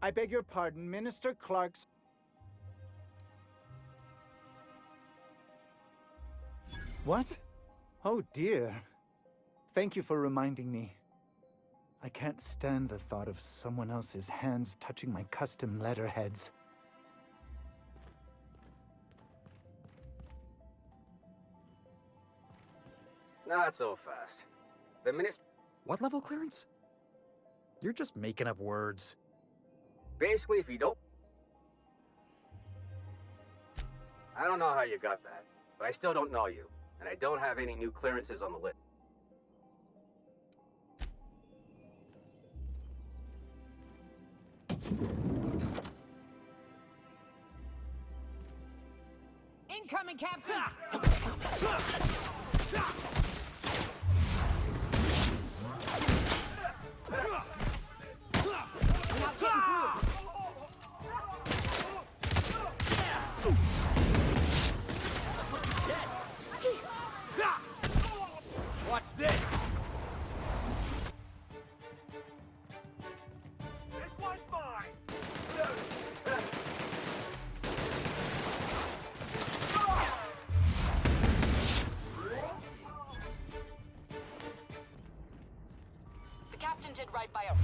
I beg your pardon, Minister Clark's... What? Oh dear. Thank you for reminding me. I can't stand the thought of someone else's hands touching my custom letterheads. Not so fast. The minister... What level clearance? You're just making up words. Basically, if you don't... I don't know how you got that, but I still don't know you, and I don't have any new clearances on the list. Incoming, Captain! Watch this! This one's mine! The captain did right by a...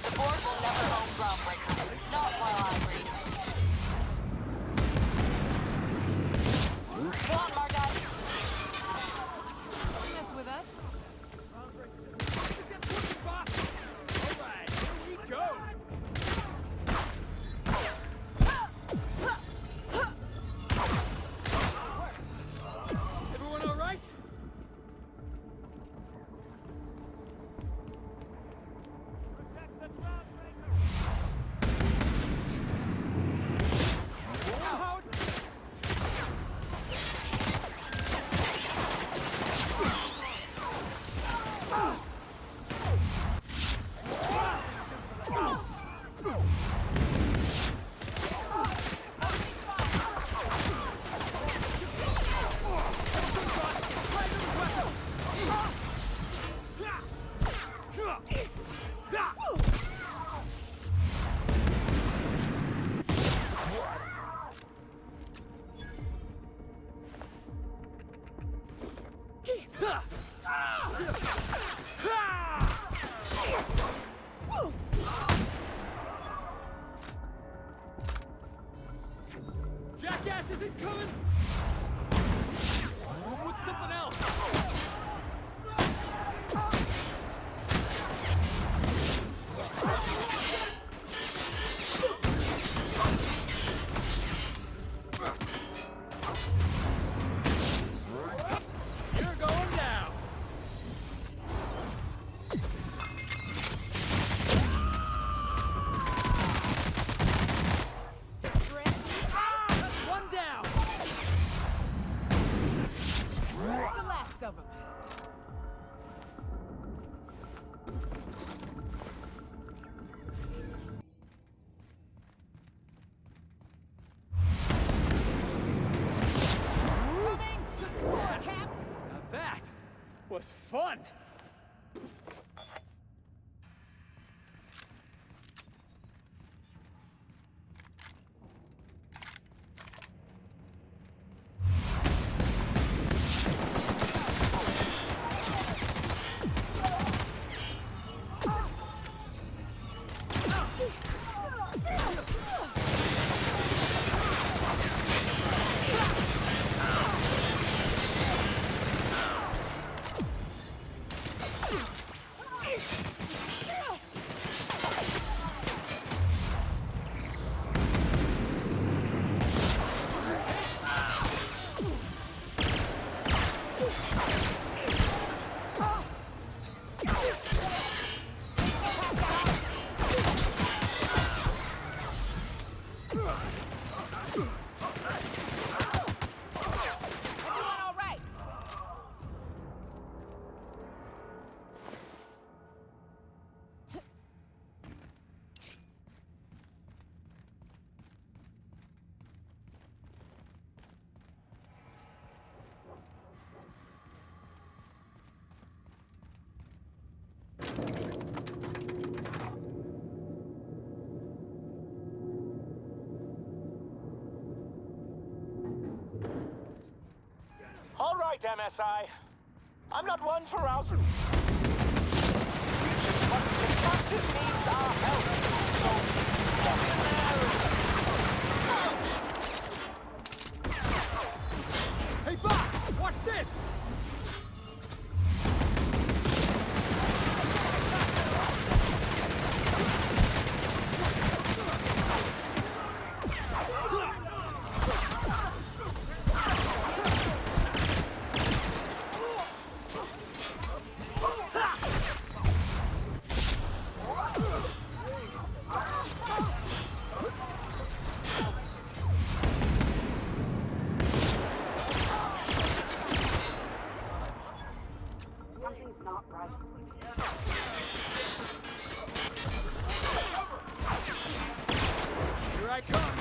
The board will never own Groundbreaker. Not while I read. Come on, Marduk. Don't mess with us. Alright, here we go! Everyone alright? Protect the Groundbreaker! Out! Jackass isn't coming! With something else! You're going down! One down! Where's the last of them? Coming! Good score, Cap! Now that was fun! MSI. I'm not one for rousing. The captain needs our help. So, get in there. Hey, Bob! Watch this! Something's not right. Here I come!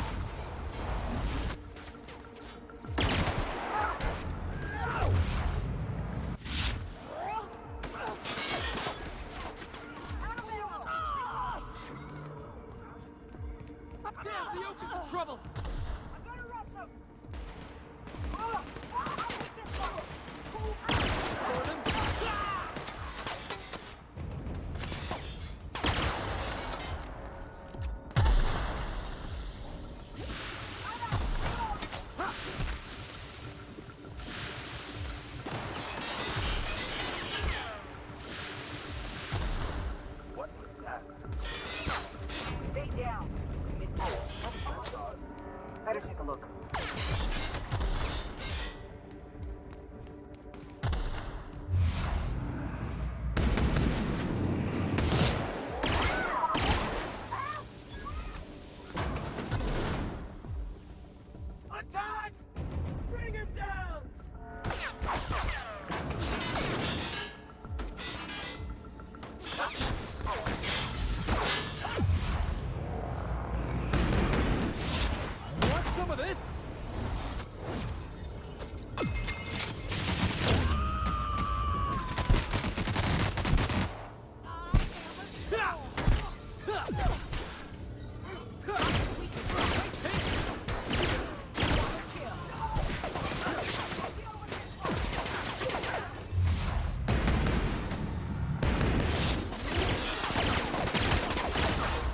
Damn, the Oak is in trouble! Gordon? What was that? Stay down. Better take a look. Attack! Bring him down! Want some of this?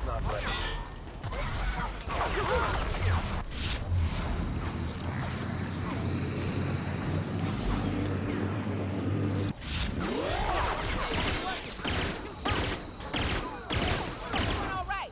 Not ready. All right.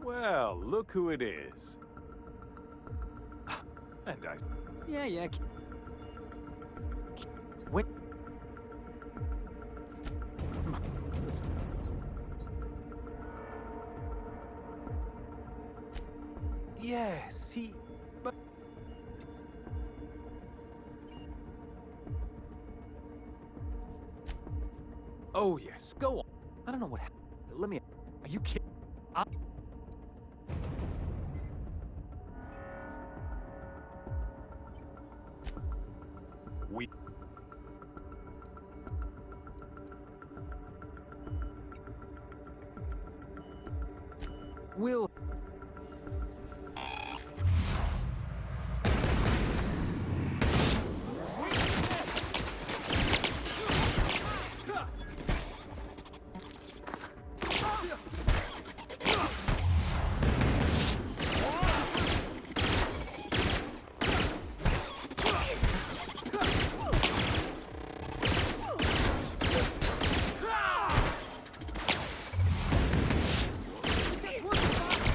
Well, look who it is. And I... Yeah. Wait. Yes, he... But... Oh, yes, go on. I don't know what happened. Let me... Are you kidding? We... Will... That's working, Bob!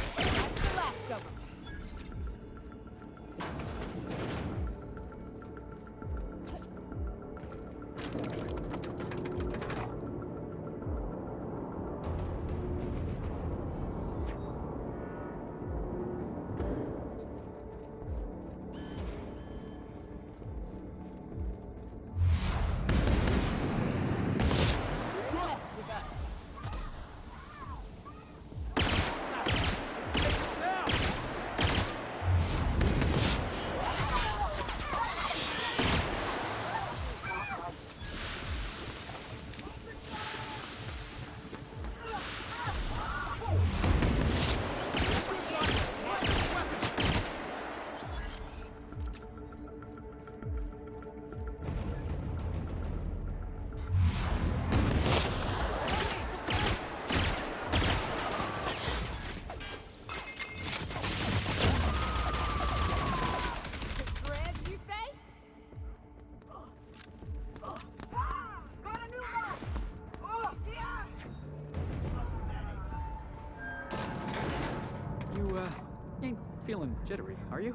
feeling jittery, are you?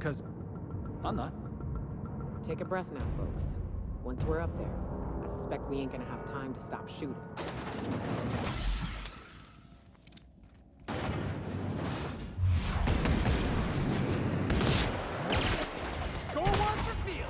'Cause I'm not. Take a breath now, folks. Once we're up there, I suspect we ain't gonna have time to stop shooting. Score one for Felix!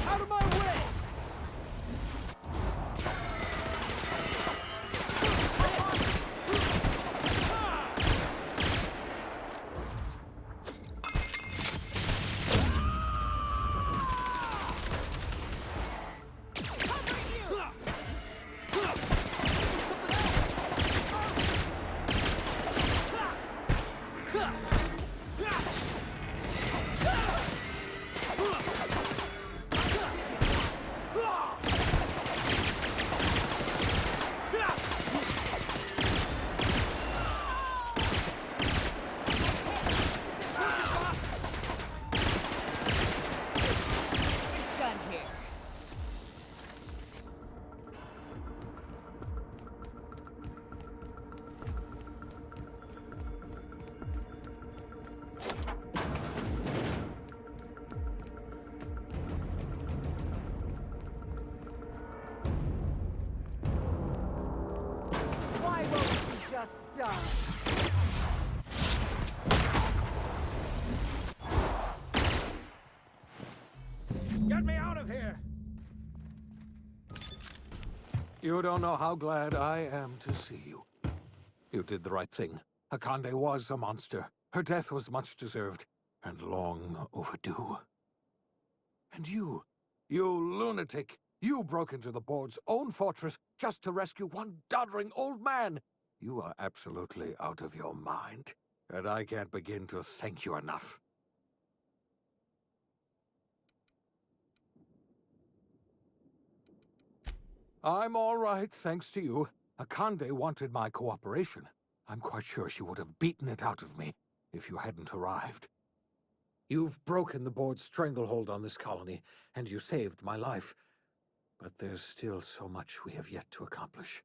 Out of my way! Done here. Why won't you just die? Get me out of here! You don't know how glad I am to see you. You did the right thing. Akande was a monster. Her death was much deserved, and long overdue. And you lunatic, you broke into the board's own fortress just to rescue one doddering old man. You are absolutely out of your mind, and I can't begin to thank you enough. I'm all right, thanks to you. Akande wanted my cooperation. I'm quite sure she would have beaten it out of me if you hadn't arrived. You've broken the board's stranglehold on this colony, and you saved my life. But there's still so much we have yet to accomplish.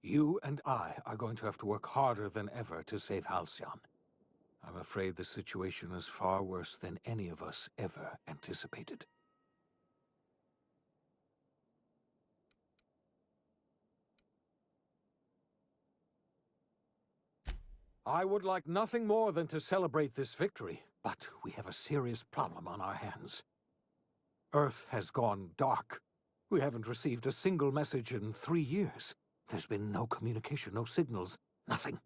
You and I are going to have to work harder than ever to save Halcyon. I'm afraid the situation is far worse than any of us ever anticipated. I would like nothing more than to celebrate this victory, but we have a serious problem on our hands. Earth has gone dark. We haven't received a single message in 3 years. There's been no communication, no signals, nothing.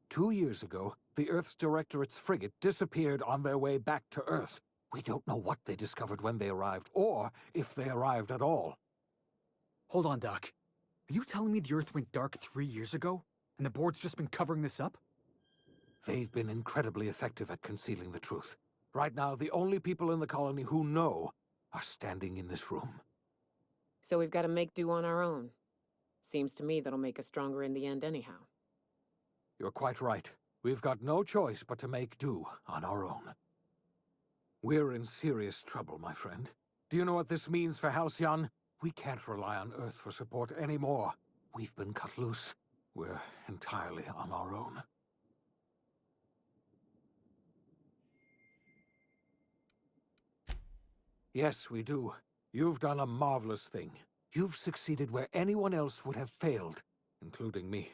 2 years ago, the Earth's Directorate's frigate disappeared on their way back to Earth. We don't know what they discovered when they arrived, or if they arrived at all. Hold on, Doc. Are you telling me the Earth went dark 3 years ago? And the board's just been covering this up? They've been incredibly effective at concealing the truth. Right now, the only people in the colony who know are standing in this room. So we've got to make do on our own. Seems to me that'll make us stronger in the end anyhow. You're quite right. We've got no choice but to make do on our own. We're in serious trouble, my friend. Do you know what this means for Halcyon? We can't rely on Earth for support anymore. We've been cut loose. We're entirely on our own. Yes, we do. You've done a marvelous thing. You've succeeded where anyone else would have failed, including me.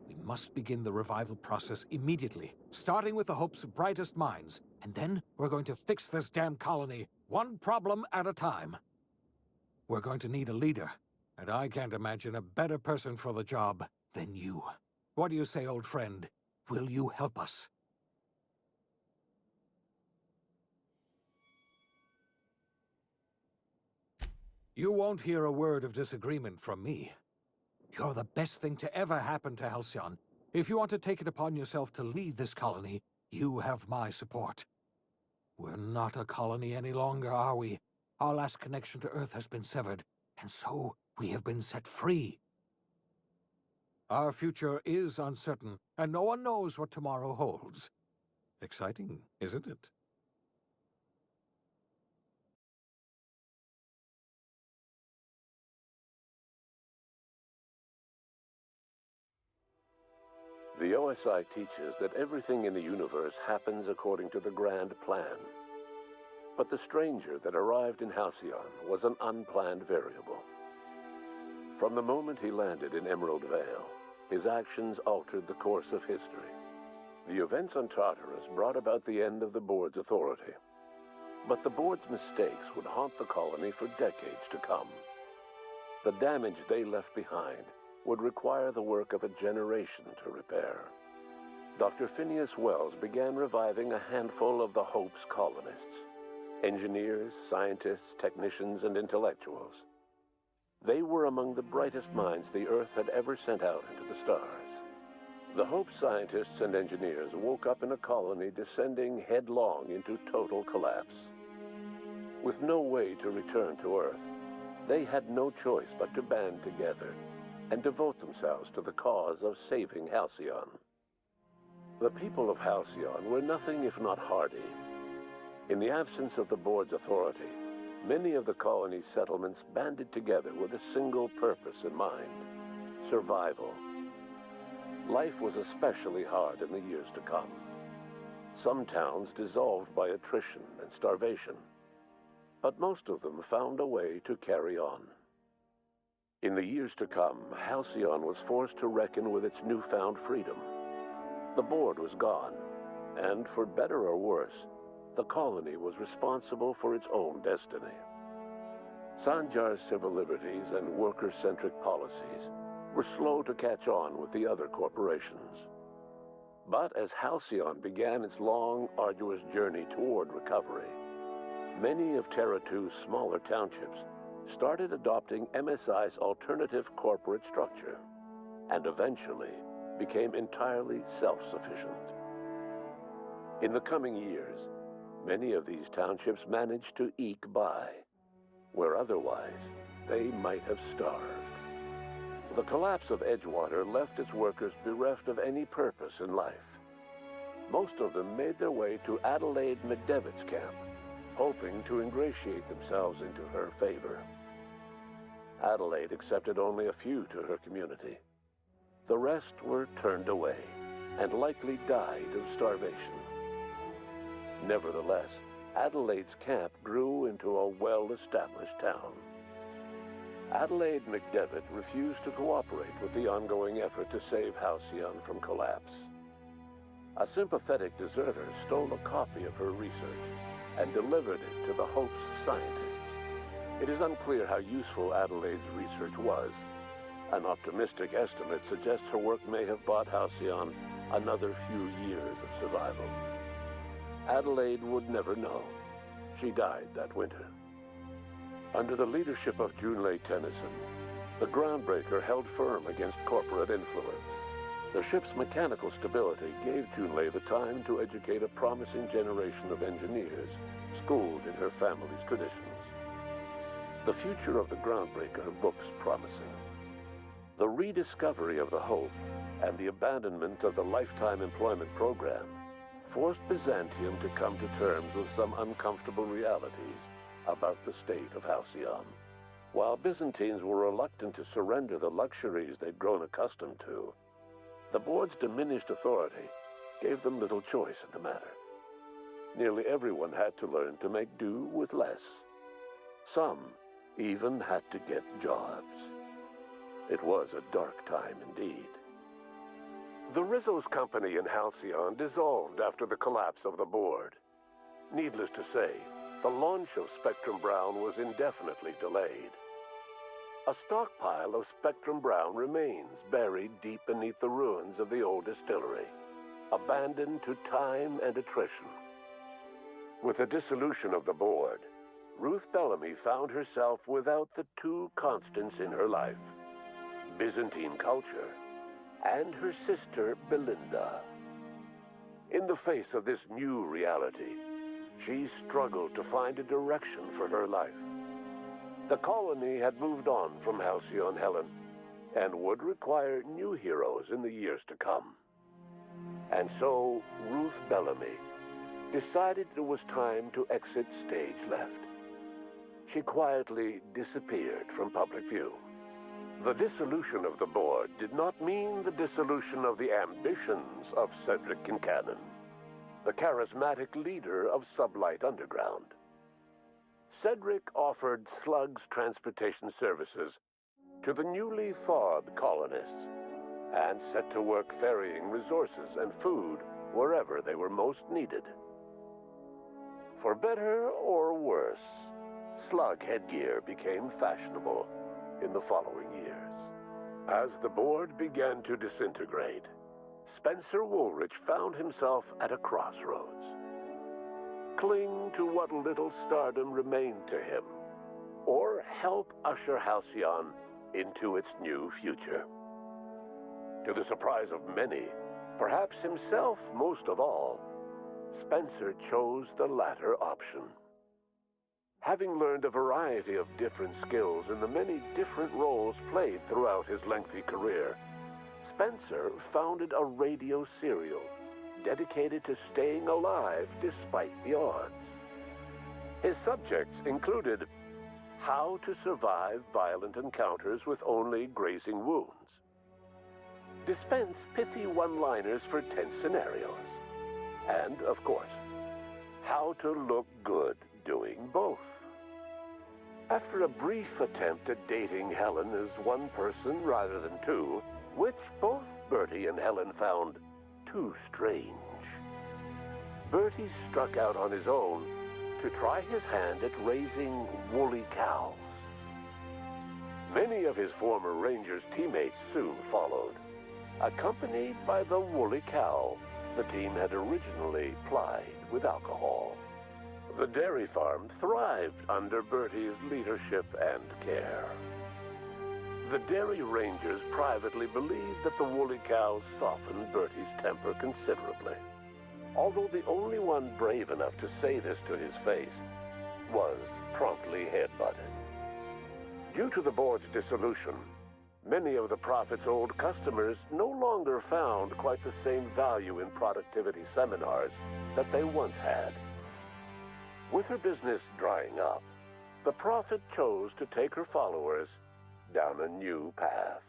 We must begin the revival process immediately, starting with the Hope's brightest minds, and then we're going to fix this damn colony, one problem at a time. We're going to need a leader, and I can't imagine a better person for the job than you. What do you say, old friend? Will you help us? You won't hear a word of disagreement from me. You're the best thing to ever happen to Halcyon. If you want to take it upon yourself to lead this colony, you have my support. We're not a colony any longer, are we? Our last connection to Earth has been severed, and so we have been set free. Our future is uncertain, and no one knows what tomorrow holds. Exciting, isn't it? The OSI teaches that everything in the universe happens according to the grand plan. But the stranger that arrived in Halcyon was an unplanned variable. From the moment he landed in Emerald Vale, his actions altered the course of history. The events on Tartarus brought about the end of the board's authority. But the board's mistakes would haunt the colony for decades to come. The damage they left behind would require the work of a generation to repair. Dr. Phineas Wells began reviving a handful of the Hope's colonists. Engineers, scientists, technicians, and intellectuals. They were among the brightest minds the Earth had ever sent out into the stars. The Hope scientists and engineers woke up in a colony descending headlong into total collapse. With no way to return to Earth, they had no choice but to band together and devote themselves to the cause of saving Halcyon. The people of Halcyon were nothing if not hardy. In the absence of the board's authority, many of the colony's settlements banded together with a single purpose in mind: survival. Life was especially hard in the years to come. Some towns dissolved by attrition and starvation, but most of them found a way to carry on. In the years to come, Halcyon was forced to reckon with its newfound freedom. The board was gone, and for better or worse, the colony was responsible for its own destiny. Sanjar's civil liberties and worker-centric policies were slow to catch on with the other corporations. But as Halcyon began its long, arduous journey toward recovery, many of Terra 2's smaller townships started adopting MSI's alternative corporate structure, and eventually became entirely self-sufficient. In the coming years, many of these townships managed to eke by, where otherwise they might have starved. The collapse of Edgewater left its workers bereft of any purpose in life. Most of them made their way to Adelaide McDevitt's camp, hoping to ingratiate themselves into her favor. Adelaide accepted only a few to her community. The rest were turned away, and likely died of starvation. Nevertheless, Adelaide's camp grew into a well-established town. Adelaide McDevitt refused to cooperate with the ongoing effort to save Halcyon from collapse. A sympathetic deserter stole a copy of her research and delivered it to the Hope's scientists. It is unclear how useful Adelaide's research was. An optimistic estimate suggests her work may have bought Halcyon another few years of survival. Adelaide would never know. She died that winter. Under the leadership of Junlei Tennyson, the Groundbreaker held firm against corporate influence. The ship's mechanical stability gave Junlei the time to educate a promising generation of engineers, schooled in her family's traditions. The future of the Groundbreaker looks promising. The rediscovery of the Hope and the abandonment of the lifetime employment program forced Byzantium to come to terms with some uncomfortable realities about the state of Halcyon. While Byzantines were reluctant to surrender the luxuries they'd grown accustomed to, the board's diminished authority gave them little choice in the matter. Nearly everyone had to learn to make do with less. Some even had to get jobs. It was a dark time indeed. The Rizzo's company in Halcyon dissolved after the collapse of the board. Needless to say, the launch of Spectrum Brown was indefinitely delayed. A stockpile of Spectrum Brown remains buried deep beneath the ruins of the old distillery, abandoned to time and attrition. With the dissolution of the board, Ruth Bellamy found herself without the two constants in her life: Byzantine culture and her sister Belinda. In the face of this new reality, she struggled to find a direction for her life. The colony had moved on from Halcyon Helen and would require new heroes in the years to come. And so Ruth Bellamy decided it was time to exit stage left. She quietly disappeared from public view. The dissolution of the board did not mean the dissolution of the ambitions of Cedric Kincannon, the charismatic leader of Sublight Underground. Cedric offered Slug's transportation services to the newly thawed colonists and set to work ferrying resources and food wherever they were most needed. For better or worse, slug headgear became fashionable in the following years. As the board began to disintegrate, Spencer Woolrich found himself at a crossroads. Cling to what little stardom remained to him, or help usher Halcyon into its new future. To the surprise of many, perhaps himself most of all, Spencer chose the latter option. Having learned a variety of different skills in the many different roles played throughout his lengthy career, Spencer founded a radio serial dedicated to staying alive despite the odds. His subjects included how to survive violent encounters with only grazing wounds, dispense pithy one-liners for tense scenarios, and, of course, how to look good doing both. After a brief attempt at dating Helen as one person rather than two, which both Bertie and Helen found too strange, Bertie struck out on his own to try his hand at raising woolly cows. Many of his former Rangers teammates soon followed, accompanied by the woolly cow the team had originally plied with alcohol. The dairy farm thrived under Bertie's leadership and care. The Dairy Rangers privately believed that the woolly cows softened Bertie's temper considerably, although the only one brave enough to say this to his face was promptly headbutted. Due to the board's dissolution, many of the Prophet's old customers no longer found quite the same value in productivity seminars that they once had. With her business drying up, the Prophet chose to take her followers down a new path.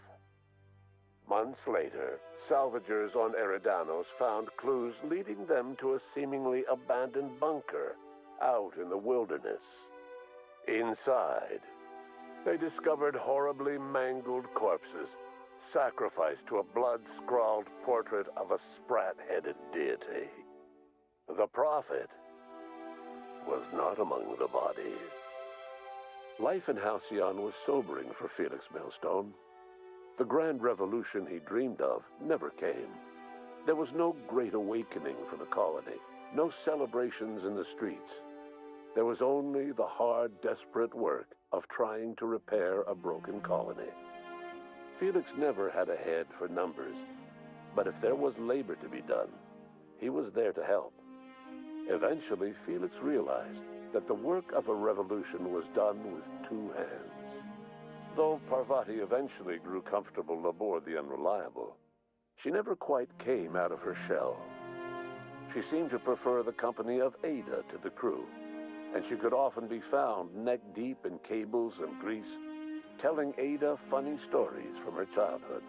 Months later, salvagers on Eridanos found clues leading them to a seemingly abandoned bunker out in the wilderness. Inside, they discovered horribly mangled corpses, sacrificed to a blood-scrawled portrait of a sprat-headed deity. The Prophet was not among the bodies. Life in Halcyon was sobering for Felix Millstone. The grand revolution he dreamed of never came. There was no great awakening for the colony, no celebrations in the streets. There was only the hard, desperate work of trying to repair a broken colony. Felix never had a head for numbers, but if there was labor to be done, he was there to help. Eventually, Felix realized that the work of a revolution was done with two hands. Though Parvati eventually grew comfortable aboard the Unreliable, she never quite came out of her shell. She seemed to prefer the company of Ada to the crew, and she could often be found neck-deep in cables and grease, telling Ada funny stories from her childhood.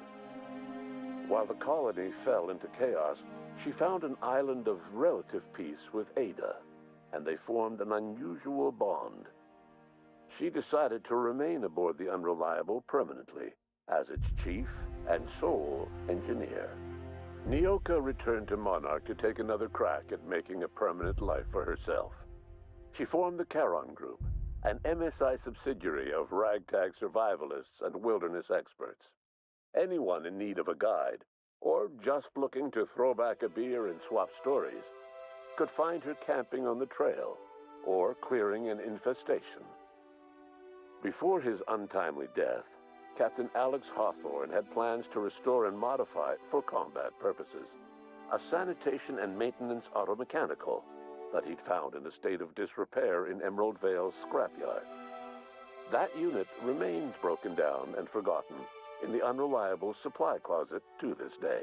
While the colony fell into chaos, she found an island of relative peace with Ada, and they formed an unusual bond. She decided to remain aboard the Unreliable permanently, as its chief and sole engineer. Nyoka returned to Monarch to take another crack at making a permanent life for herself. She formed the Charon Group, an MSI subsidiary of ragtag survivalists and wilderness experts. Anyone in need of a guide, or just looking to throw back a beer and swap stories, could find her camping on the trail, or clearing an infestation. Before his untimely death, Captain Alex Hawthorne had plans to restore and modify, for combat purposes, a sanitation and maintenance automechanical that he'd found in a state of disrepair in Emerald Vale's scrapyard. That unit remains broken down and forgotten in the Unreliable supply closet to this day.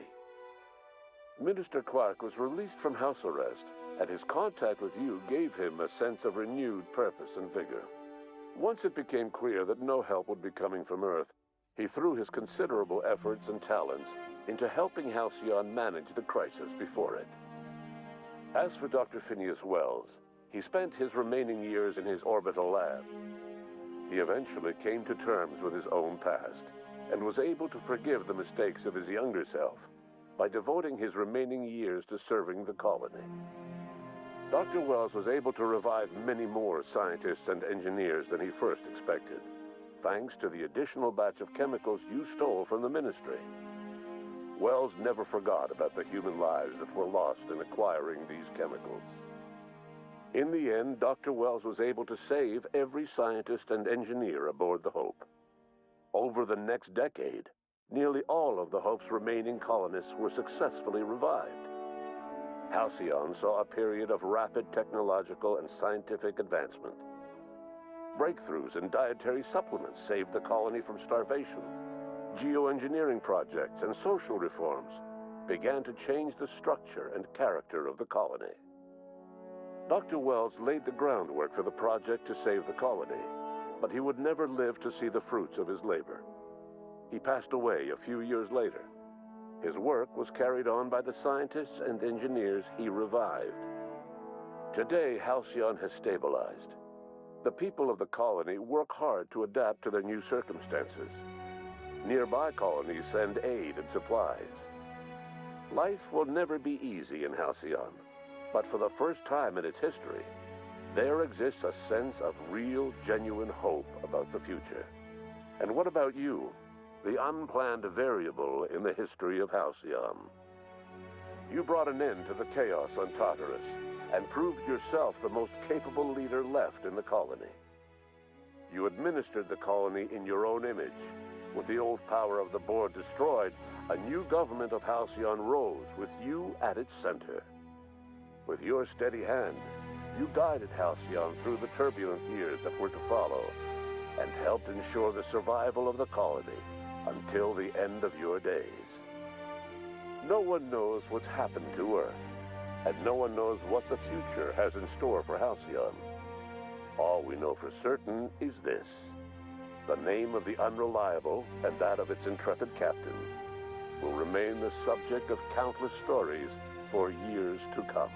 Minister Clark was released from house arrest, and his contact with you gave him a sense of renewed purpose and vigor. Once it became clear that no help would be coming from Earth, he threw his considerable efforts and talents into helping Halcyon manage the crisis before it. As for Dr. Phineas Wells, he spent his remaining years in his orbital lab. He eventually came to terms with his own past, and was able to forgive the mistakes of his younger self by devoting his remaining years to serving the colony. Dr. Wells was able to revive many more scientists and engineers than he first expected, thanks to the additional batch of chemicals you stole from the Ministry. Wells never forgot about the human lives that were lost in acquiring these chemicals. In the end, Dr. Wells was able to save every scientist and engineer aboard the Hope. Over the next decade, nearly all of the Hope's remaining colonists were successfully revived. Halcyon saw a period of rapid technological and scientific advancement. Breakthroughs in dietary supplements saved the colony from starvation. Geoengineering projects and social reforms began to change the structure and character of the colony. Dr. Wells laid the groundwork for the project to save the colony, but he would never live to see the fruits of his labor. He passed away a few years later. His work was carried on by the scientists and engineers he revived. Today, Halcyon has stabilized. The people of the colony work hard to adapt to their new circumstances. Nearby colonies send aid and supplies. Life will never be easy in Halcyon, but for the first time in its history, there exists a sense of real, genuine hope about the future. And what about you, the unplanned variable in the history of Halcyon? You brought an end to the chaos on Tartarus, and proved yourself the most capable leader left in the colony. You administered the colony in your own image. With the old power of the board destroyed, a new government of Halcyon rose with you at its center. With your steady hand, you guided Halcyon through the turbulent years that were to follow, and helped ensure the survival of the colony until the end of your days. No one knows what's happened to Earth, and no one knows what the future has in store for Halcyon. All we know for certain is this: the name of the Unreliable and that of its intrepid captain will remain the subject of countless stories for years to come.